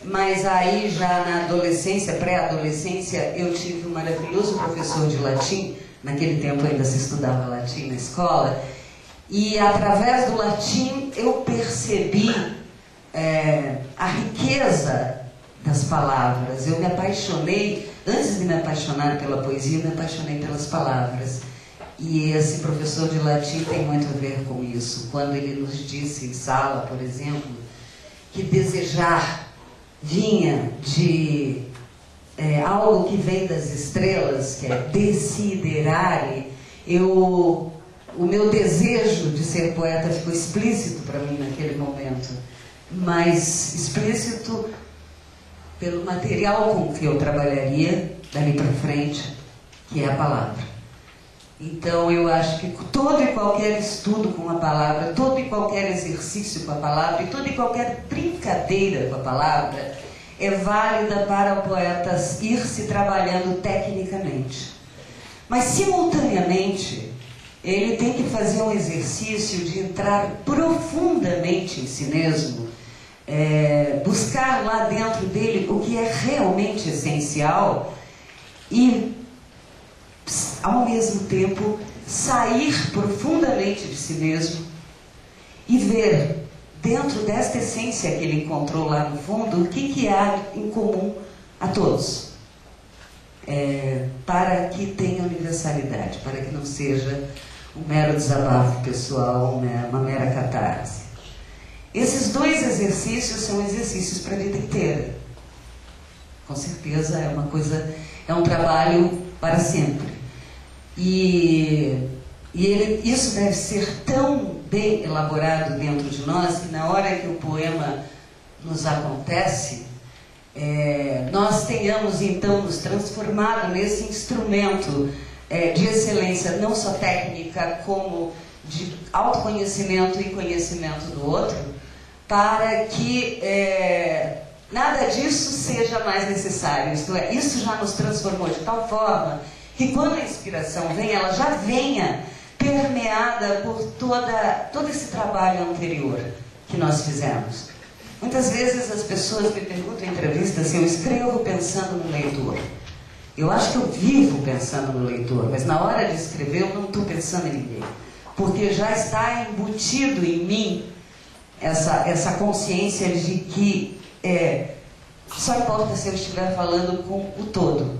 Mas aí já na adolescência, pré-adolescência, eu tive um maravilhoso professor de latim. Naquele tempo ainda se estudava latim na escola. E através do latim eu percebi a riqueza das palavras. Eu me apaixonei, antes de me apaixonar pela poesia, eu me apaixonei pelas palavras. E esse professor de latim tem muito a ver com isso. Quando ele nos disse em sala, por exemplo, que desejar vinha de algo que vem das estrelas, que é desiderare, o meu desejo de ser poeta ficou explícito para mim naquele momento, mas explícito pelo material com que eu trabalharia dali para frente, que é a palavra. Então eu acho que todo e qualquer estudo com a palavra, todo e qualquer exercício com a palavra e toda e qualquer brincadeira com a palavra é válida para o poeta ir se trabalhando tecnicamente. Mas simultaneamente ele tem que fazer um exercício de entrar profundamente em si mesmo, buscar lá dentro dele o que é realmente essencial e, ao mesmo tempo, sair profundamente de si mesmo e ver, dentro desta essência que ele encontrou lá no fundo, o que há em comum a todos. Para que tenha universalidade, para que não seja um mero desabafo pessoal, uma mera catarse. Esses dois exercícios são exercícios para a vida inteira. Com certeza é um trabalho para sempre. E isso deve ser tão bem elaborado dentro de nós que na hora que o poema nos acontece, nós tenhamos então nos transformado nesse instrumento de excelência, não só técnica, como de autoconhecimento e conhecimento do outro, para que nada disso seja mais necessário. Isto é, isso já nos transformou de tal forma que quando a inspiração vem, ela já venha permeada por todo esse trabalho anterior que nós fizemos. Muitas vezes as pessoas me perguntam em entrevistas se eu escrevo pensando no leitor. Eu acho que eu vivo pensando no leitor, mas na hora de escrever eu não estou pensando em ninguém. Porque já está embutido em mim essa consciência de que só importa se eu estiver falando com o todo.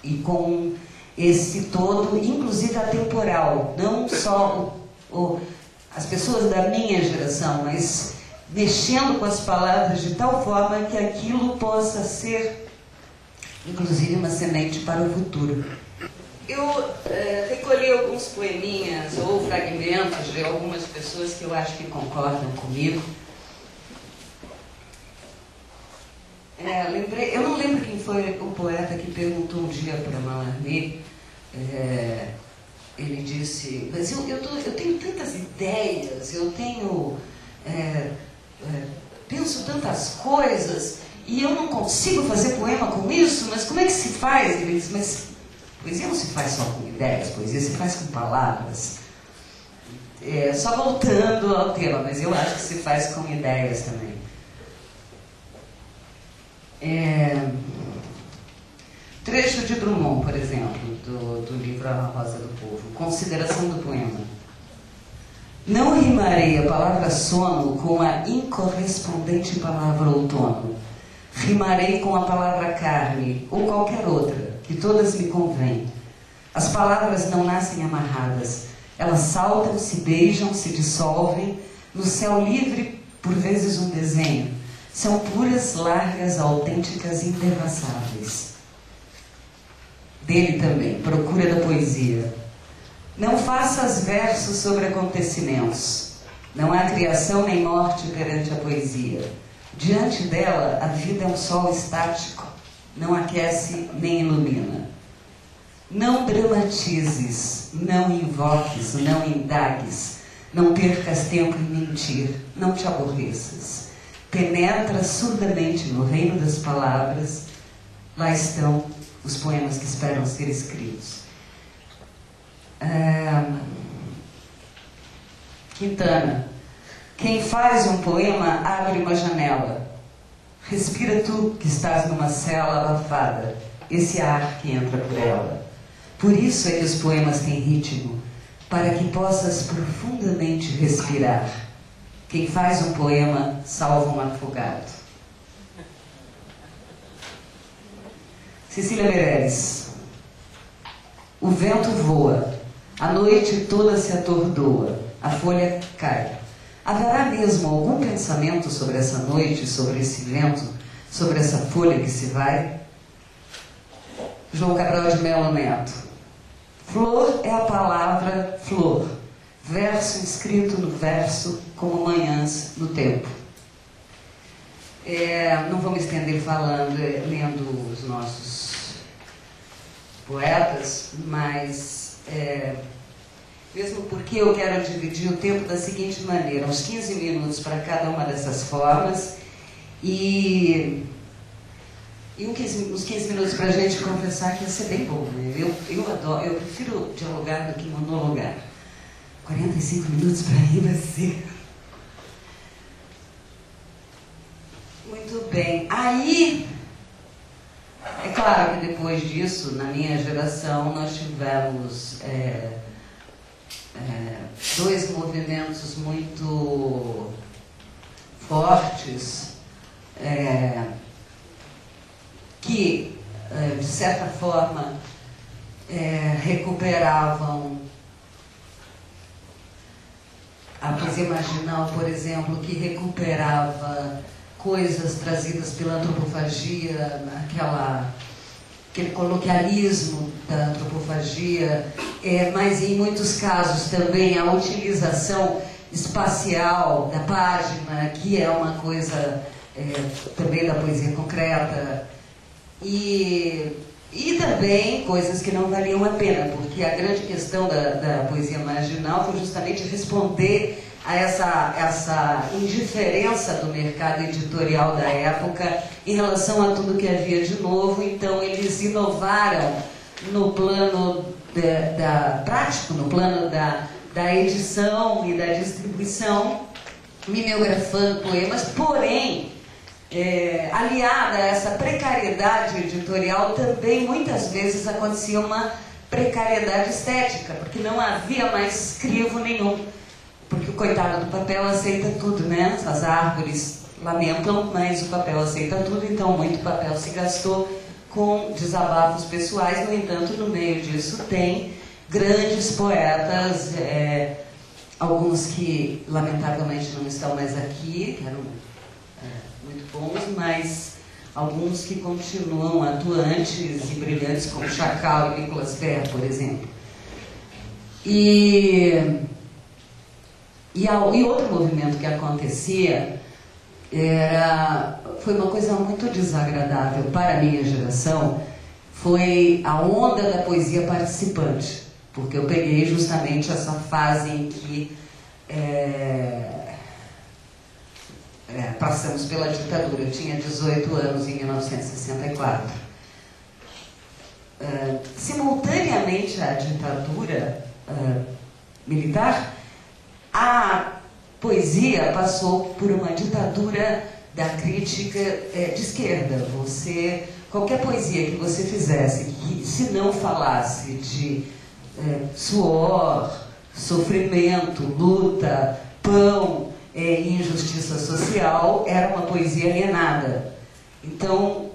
E com esse todo, inclusive atemporal, não só as pessoas da minha geração, mas mexendo com as palavras de tal forma que aquilo possa ser, inclusive, uma semente para o futuro. Eu recolhi alguns poeminhas ou fragmentos de algumas pessoas que eu acho que concordam comigo. Eu não lembro quem foi o poeta que perguntou um dia para Mallarmé. Ele disse, mas eu tenho tantas ideias, penso tantas coisas e eu não consigo fazer poema com isso, mas como é que se faz? Ele disse, mas poesia não se faz só com ideias, poesia se faz com palavras. Só voltando ao tema, mas eu acho que se faz com ideias também. Trecho de Drummond, por exemplo, do livro A Rosa do Povo. Consideração do poema. Não rimarei a palavra sono com a incorrespondente palavra outono. Rimarei com a palavra carne, ou qualquer outra, que todas me convêm. As palavras não nascem amarradas. Elas saltam, se beijam, se dissolvem. No céu livre, por vezes um desenho. São puras, largas, autênticas e indevassáveis. Dele também, procura da poesia. Não faças versos sobre acontecimentos. Não há criação nem morte perante a poesia. Diante dela, a vida é um sol estático. Não aquece nem ilumina. Não dramatizes, não invoques, não indagues. Não percas tempo em mentir, não te aborreças. Penetra surdamente no reino das palavras. Lá estão os poemas que esperam ser escritos. Quintana. Quem faz um poema abre uma janela. Respira tu que estás numa cela abafada, esse ar que entra por ela. Por isso é que os poemas têm ritmo, para que possas profundamente respirar. Quem faz um poema salva um afogado. Cecília Meirelles. O vento voa, a noite toda se atordoa, a folha cai. Haverá mesmo algum pensamento sobre essa noite, sobre esse vento, sobre essa folha que se vai? João Cabral de Melo Neto. Flor é a palavra flor, verso escrito no verso, como manhãs no tempo. Não vou me estender falando, lendo os nossos poetas, mas mesmo porque eu quero dividir o tempo da seguinte maneira, uns 15 minutos para cada uma dessas formas e uns 15 minutos para a gente conversar, que ia ser bem bom, né? Eu adoro, eu prefiro dialogar do que monologar. 45 minutos para ir vai ser. Muito bem. Aí, é claro que depois disso, na minha geração, nós tivemos dois movimentos muito fortes que, de certa forma, recuperavam a poesia marginal, por exemplo, que recuperava coisas trazidas pela antropofagia, aquele coloquialismo da antropofagia, mas em muitos casos também a utilização espacial da página, que é uma coisa também da poesia concreta, e também coisas que não valiam a pena, porque a grande questão da poesia marginal foi justamente responder a essa indiferença do mercado editorial da época em relação a tudo que havia de novo. Então eles inovaram no plano prático, no plano da edição e da distribuição, mimeografando poemas, porém aliada a essa precariedade editorial, também muitas vezes acontecia uma precariedade estética, porque não havia mais escrivo nenhum, porque o coitado do papel aceita tudo, né? As árvores lamentam, mas o papel aceita tudo, então muito papel se gastou com desabafos pessoais. No entanto, no meio disso tem grandes poetas, alguns que lamentavelmente não estão mais aqui, que eram muito bons, mas alguns que continuam atuantes e brilhantes, como Chacal e Nicolas Ferrer, por exemplo. E outro movimento que acontecia foi uma coisa muito desagradável para a minha geração, foi a onda da poesia participante, porque eu peguei justamente essa fase em que passamos pela ditadura. Eu tinha 18 anos em 1964. Simultaneamente à ditadura militar, a poesia passou por uma ditadura da crítica de esquerda. Qualquer poesia que você fizesse, que se não falasse de suor, sofrimento, luta, pão e injustiça social, era uma poesia alienada. Então,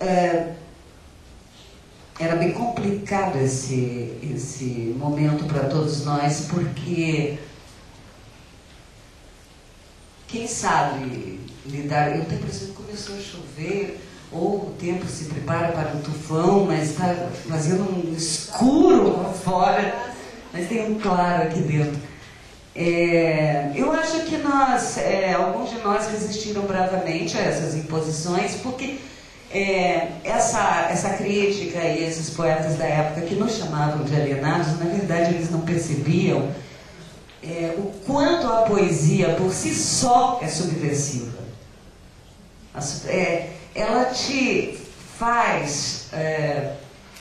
era bem complicado esse momento para todos nós, porque quem sabe lidar... Eu tenho a impressão que começou a chover, ou o tempo se prepara para um tufão, mas está fazendo um escuro lá fora, mas tem um claro aqui dentro. Eu acho que alguns de nós resistiram bravamente a essas imposições, porque essa crítica e esses poetas da época que nos chamavam de alienados, na verdade eles não percebiam o quanto a poesia por si só é subversiva. Ela te faz